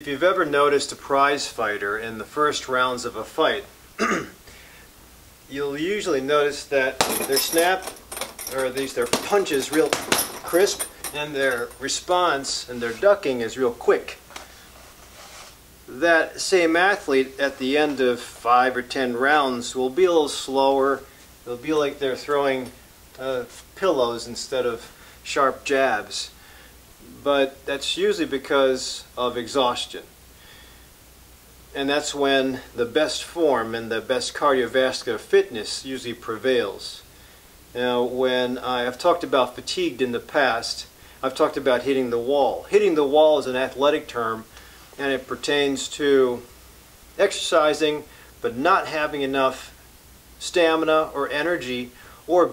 If you've ever noticed a prize fighter in the first rounds of a fight, you'll usually notice that their snap, or at least their punch, is real crisp, and their response and their ducking is real quick. That same athlete at the end of 5 or 10 rounds will be a little slower. It'll be like they're throwing pillows instead of sharp jabs. But that's usually because of exhaustion. And that's when the best form and the best cardiovascular fitness usually prevails. Now, when I've talked about fatigued in the past, I've talked about hitting the wall. Hitting the wall is an athletic term, and it pertains to exercising but not having enough stamina or energy, or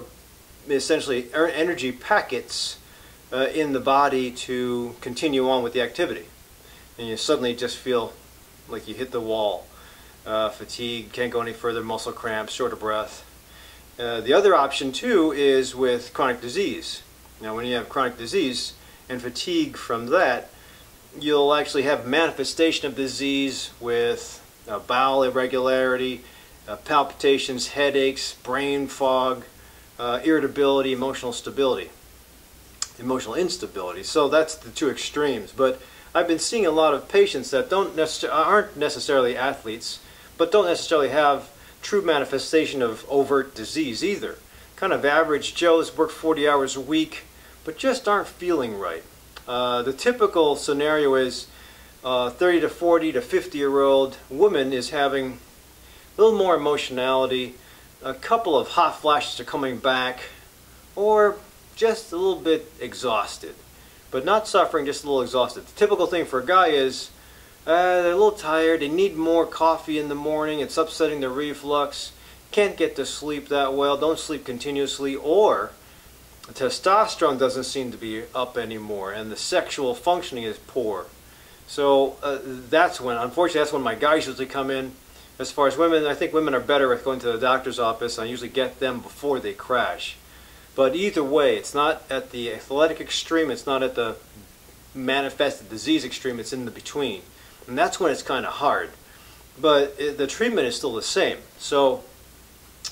essentially energy packets in the body to continue on with the activity. And you suddenly just feel like you hit the wall. Fatigue, can't go any further, muscle cramps, short of breath. The other option too is with chronic disease. Now when you have chronic disease and fatigue from that, you'll actually have manifestation of disease with bowel irregularity, palpitations, headaches, brain fog, irritability, emotional instability. So that's the two extremes. But I've been seeing a lot of patients that aren't necessarily athletes, but don't necessarily have true manifestation of overt disease either. Kind of average Joes, work 40 hours a week, but just aren't feeling right. The typical scenario is 30 to 40 to 50-year-old woman is having a little more emotionality, a couple of hot flashes are coming back, or just a little bit exhausted, but not suffering, just a little exhausted. The typical thing for a guy is they're a little tired, they need more coffee in the morning, it's upsetting their reflux, can't get to sleep that well, don't sleep continuously, or testosterone doesn't seem to be up anymore and the sexual functioning is poor. So that's when, unfortunately, that's when my guys usually come in. As far as women, I think women are better at going to the doctor's office. I usually get them before they crash. But either way, it's not at the athletic extreme, it's not at the manifested disease extreme, it's in the between. And that's when it's kind of hard. But the treatment is still the same. So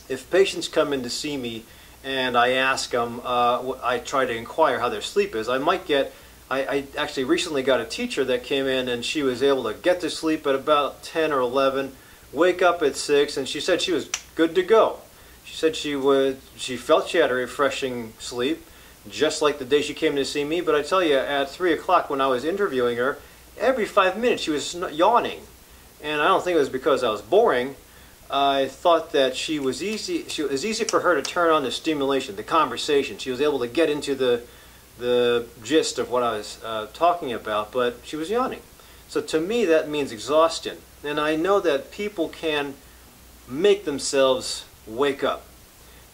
if patients come in to see me and I ask them, I try to inquire how their sleep is, I actually recently got a teacher that came in and she was able to get to sleep at about 10 or 11, wake up at 6, and she said she was good to go. She said she felt she had a refreshing sleep, just like the day she came to see me. But I tell you, at 3 o'clock when I was interviewing her, every 5 minutes she was yawning. And I don't think it was because I was boring. I thought that it was easy for her to turn on the stimulation, the conversation. She was able to get into the gist of what I was talking about, but she was yawning. So to me that means exhaustion. And I know that people can make themselves wake up.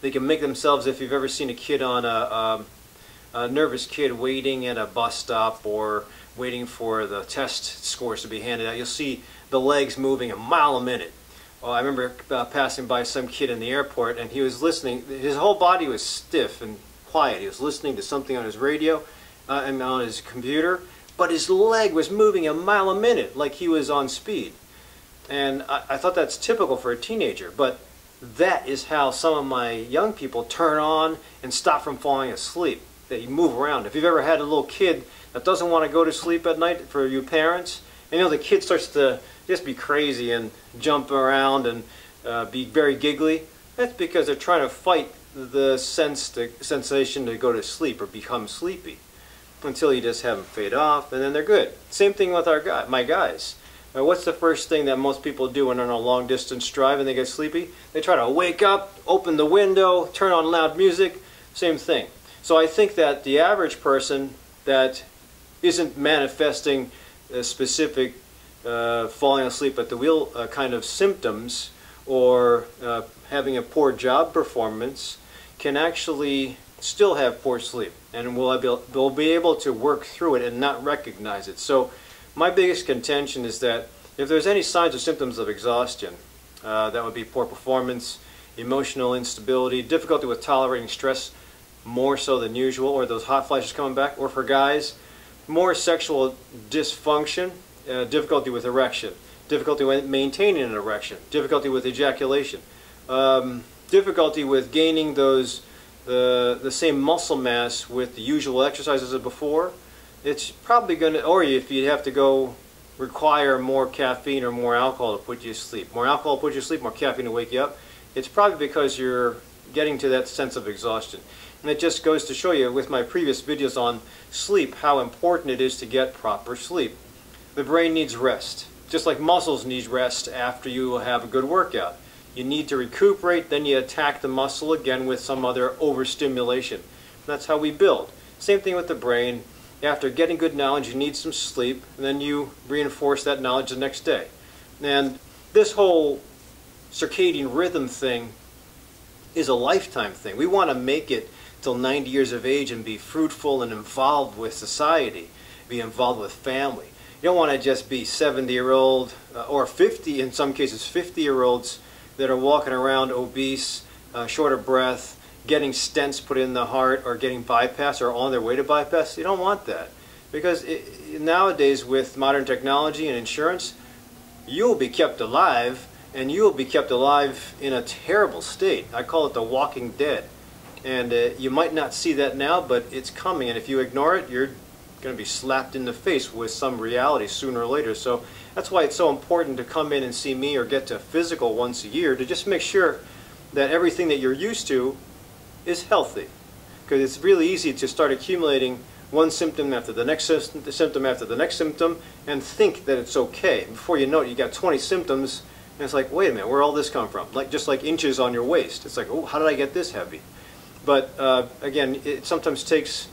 They can make themselves, if you've ever seen a kid on a nervous kid waiting at a bus stop or waiting for the test scores to be handed out, you'll see the legs moving a mile a minute. Well, I remember passing by some kid in the airport and he was listening. His whole body was stiff and quiet. He was listening to something on his radio and on his computer, but his leg was moving a mile a minute like he was on speed. And I thought that's typical for a teenager, but that is how some of my young people turn on and stop from falling asleep. They move around. If you've ever had a little kid that doesn't want to go to sleep at night, for you parents, and you know the kid starts to just be crazy and jump around and be very giggly, that's because they're trying to fight the sensation to go to sleep or become sleepy until you just have them fade off, and then they're good. Same thing with my guys. What's the first thing that most people do when they're on a long distance drive and they get sleepy? They try to wake up, open the window, turn on loud music, same thing. So I think that the average person that isn't manifesting specific falling asleep at the wheel kind of symptoms or having a poor job performance can actually still have poor sleep, and will be able to work through it and not recognize it. So my biggest contention is that if there's any signs or symptoms of exhaustion, that would be poor performance, emotional instability, difficulty with tolerating stress more so than usual, or those hot flashes coming back, or for guys, more sexual dysfunction, difficulty with erection, difficulty with maintaining an erection, difficulty with ejaculation, difficulty with gaining the same muscle mass with the usual exercises as before, it's probably going to, or if you have to go require more caffeine or more alcohol to put you to sleep. More alcohol to put you to sleep, more caffeine to wake you up. It's probably because you're getting to that sense of exhaustion. And it just goes to show you with my previous videos on sleep how important it is to get proper sleep. The brain needs rest, just like muscles need rest after you have a good workout. You need to recuperate, then you attack the muscle again with some other overstimulation. That's how we build. Same thing with the brain. After getting good knowledge, you need some sleep, and then you reinforce that knowledge the next day. And this whole circadian rhythm thing is a lifetime thing. We want to make it till 90 years of age and be fruitful and involved with society, be involved with family. You don't want to just be 70-year-old or 50, in some cases 50-year-olds that are walking around obese, short of breath, getting stents put in the heart or getting bypass or on their way to bypass. You don't want that, because nowadays with modern technology and insurance, you'll be kept alive, and you'll be kept alive in a terrible state. I call it the walking dead. And you might not see that now, but it's coming, and if you ignore it, you're going to be slapped in the face with some reality sooner or later. So that's why it's so important to come in and see me or get to physical once a year to just make sure that everything that you're used to is healthy. Because it's really easy to start accumulating one symptom after the next symptom after the next symptom and think that it's okay. Before you know it, you got 20 symptoms, and it's like, wait a minute, where'd all this come from? Just like inches on your waist. It's like, oh, how did I get this heavy? But again, it sometimes takes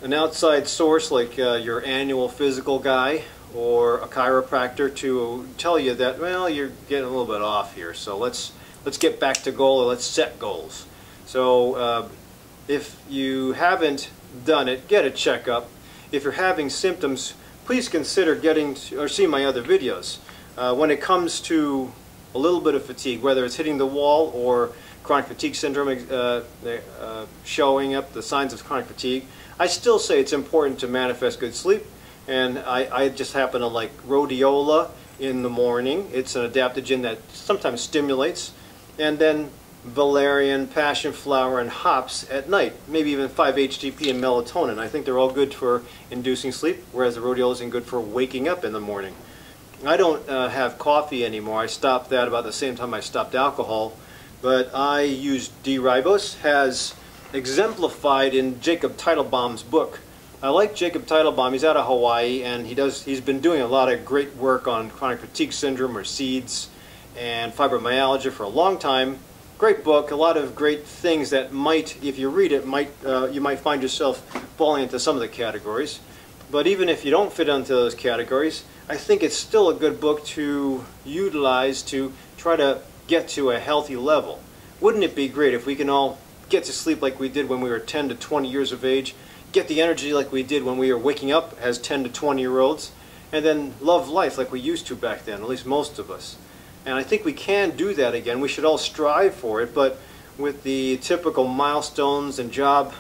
an outside source like your annual physical guy or a chiropractor to tell you that, well, you're getting a little bit off here, so let's get back to goal, or let's set goals. So if you haven't done it, get a checkup. If you're having symptoms, please consider getting or see my other videos. When it comes to a little bit of fatigue, whether it's hitting the wall or chronic fatigue syndrome showing up, the signs of chronic fatigue, I still say it's important to manifest good sleep. And I just happen to like rhodiola in the morning. It's an adaptogen that sometimes stimulates. And then valerian, passion flower, and hops at night. Maybe even 5-HTP and melatonin. I think they're all good for inducing sleep, whereas the rhodiola isn't good for waking up in the morning. I don't have coffee anymore. I stopped that about the same time I stopped alcohol. But I use D-ribose, as exemplified in Jacob Teitelbaum's book. I like Jacob Teitelbaum. He's out of Hawaii, and he's been doing a lot of great work on chronic fatigue syndrome or SEEDS and fibromyalgia for a long time. Great book, a lot of great things that might, if you read it, you might find yourself falling into some of the categories. But even if you don't fit into those categories, I think it's still a good book to utilize to try to get to a healthy level. Wouldn't it be great if we can all get to sleep like we did when we were 10 to 20 years of age, get the energy like we did when we were waking up as 10 to 20-year-olds, and then love life like we used to back then, at least most of us. And I think we can do that again. We should all strive for it, but with the typical milestones and job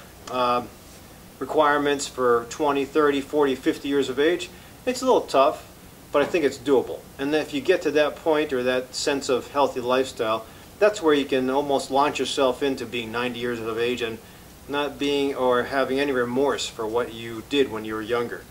requirements for 20, 30, 40, 50 years of age, it's a little tough, but I think it's doable. And if you get to that point or that sense of healthy lifestyle, that's where you can almost launch yourself into being 90 years of age and not being or having any remorse for what you did when you were younger.